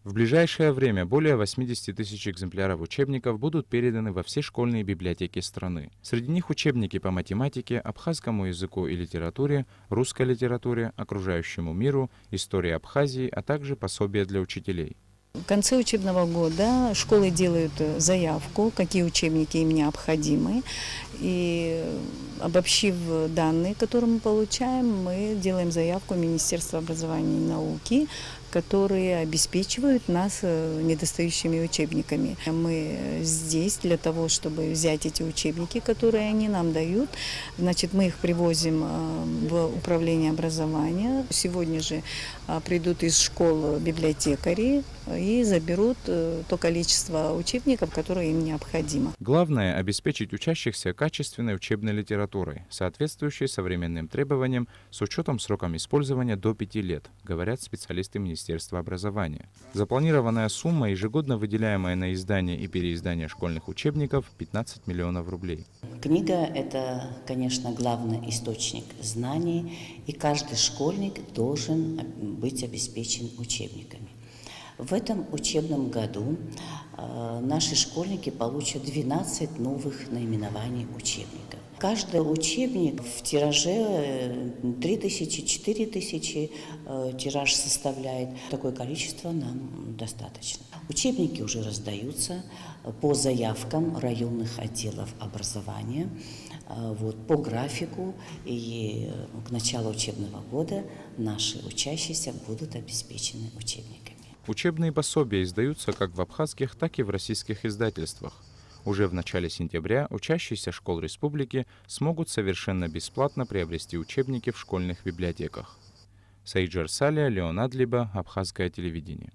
В ближайшее время более 80 тысяч экземпляров учебников будут переданы во все школьные библиотеки страны. Среди них учебники по математике, абхазскому языку и литературе, русской литературе, окружающему миру, истории Абхазии, а также пособия для учителей. В конце учебного года школы делают заявку, какие учебники им необходимы. И обобщив данные, которые мы получаем, мы делаем заявку в Министерство образования и науки, которые обеспечивают нас недостающими учебниками. Мы здесь для того, чтобы взять эти учебники, которые они нам дают. Значит, мы их привозим в управление образования. Сегодня же придут из школ библиотекари и заберут то количество учебников, которое им необходимо. Главное – обеспечить учащихся качественной учебной литературой, соответствующей современным требованиям с учетом сроком использования до 5 лет, говорят специалисты Министерства образования. Запланированная сумма, ежегодно выделяемая на издание и переиздание школьных учебников – 15 миллионов рублей. Книга – это, конечно, главный источник знаний, и каждый школьник должен быть обеспечен учебниками. В этом учебном году наши школьники получат 12 новых наименований учебников. Каждый учебник в тираже 3000-4000 тираж составляет. Такое количество нам достаточно. Учебники уже раздаются по заявкам районных отделов образования. По графику, и к началу учебного года наши учащиеся будут обеспечены учебниками. Учебные пособия издаются как в абхазских, так и в российских издательствах. Уже в начале сентября учащиеся школ республики смогут совершенно бесплатно приобрести учебники в школьных библиотеках. Саиджар Салия, Леон Адлиба, Абхазское телевидение.